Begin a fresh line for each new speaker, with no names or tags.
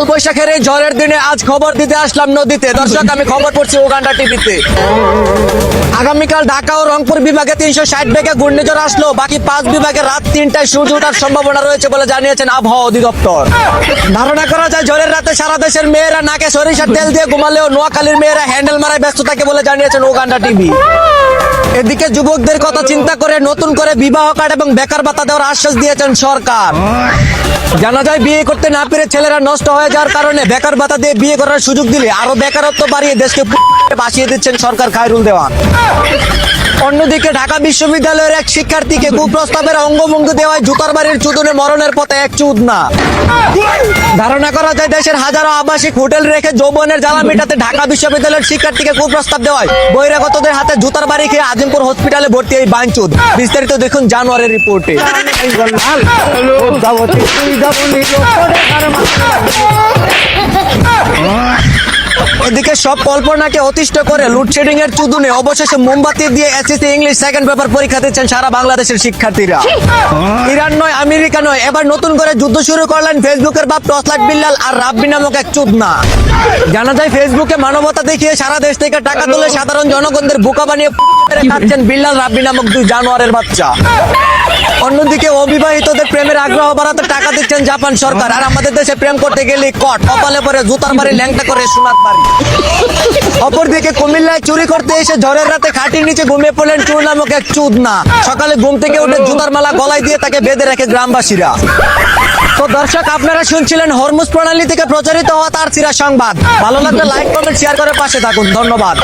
কালবৈশাখের এই ঝড়ের দিনে আজ খবর দিতে আসলাম নদীতে। দর্শক, আমি খবর পড়ছি উগান্ডা টিভিতে। আগামীকাল ঢাকা ও রংপুর বিভাগে 360 বেগে ঘূর্ণিঝড় আসলো, বাকি 5 বিভাগে রাত 3টায় সূর্য ওঠার সম্ভাবনা রয়েছে বলে জানিয়েছেন আবহাওয়া অধিদপ্তর। ধারণা করা যায় ঝড়ের রাতে সারা দেশের মেয়েরা নাকে সরিষার তেল দিয়ে ঘুমালেও নোয়াখালীর মেয়েরা হ্যান্ডেল মারায় ব্যস্ত থাকে বলে জানিয়েছেন উগান্ডা টিভি। এদিকে যুবকদের কথা চিন্তা করে নতুন করে বিবাহ কার্ড এবং বেকার ভাতা দেওয়ার আশ্বাস দিয়েছেন সরকার। জানা যায় বিয়ে করতে না পেরে ছেলেরা নষ্ট হয়ে যাওয়ার কারণে বেকার ভাতা দিয়ে বিয়ে করার সুযোগ দিলে আরো বেকারত্ব বাড়িয়ে দেশকে বাঁচিয়ে দিচ্ছেন সরকার খায়রুল দেওয়ান। অন্যদিকে ঢাকা বিশ্ববিদ্যালয়ের এক শিক্ষার্থীকে কুপ্রস্তাবের অঙ্গভঙ্গি দেওয়ায় জুতার বাড়ির চুদনে মরণের পথে এক চুদনা। ধারণা করা যায় দেশের হাজারো আবাসিক হোটেল রেখে যৌবনের জ্বালা মেটাতে ঢাকা বিশ্ববিদ্যালয়ের শিক্ষার্থীকে কুপ্রস্তাব দেওয়ায় বহিরাগতদের হাতে জুতার বাড়ি খেয়ে আজিমপুর হসপিটালে ভর্তি এই বাঞ্চুদ। বিস্তারিত দেখুন জানুয়ারির রিপোর্টে। এদিকে সব কল্পনাকে অতিষ্ঠ করে লোডশেডিং এর চুদুনে অবশেষে মোমবাতি দিয়ে এসএসসি ইংলিশ সেকেন্ড পেপার পরীক্ষা দিচ্ছেন সারা বাংলাদেশের শিক্ষার্থীরা। ইরান নয়, আমেরিকা নয়, এবার নতুন করে যুদ্ধ শুরু করলেন ফেসবুকের বাপ টসলাট বিল্লাল আর রাব্বি নামক এক চুদনা। জানা যায় ফেসবুকে মানবতা দেখিয়ে সারা দেশ থেকে টাকা তুলে সাধারণ জনগণদের বোকা বানিয়ে খাচ্ছেন বিল্লাল রাব্বি নামক 2 জানোয়ারের বাচ্চা। অন্যদিকে অবিবাহিতদের প্রেমের আগ্রহ বাড়াতে টাকা দিচ্ছেন জাপান সরকার, আর আমাদের দেশে প্রেম করতে গেলে কট কপালে পরে জুতার বাড়ি ল্যাংটা করে সোনার বাড়ি। অপরদিকে কুমিল্লায় চুরি করতে এসে ঝড়ের রাতে খাটির নিচে ঘুমিয়ে পড়লেন চুর নামক এক চুদনা। সকালে ঘুম থেকে উঠে জুতার মালা গলায় দিয়ে তাকে বেঁধে রাখে গ্রামবাসীরা। তো দর্শক, আপনারা শুনছিলেন হরমুজ প্রণালী থেকে প্রচারিত হওয়া তার চিরা সংবাদ। ভালো লাগলে লাইক কমেন্ট শেয়ার করে পাশে থাকুন। ধন্যবাদ।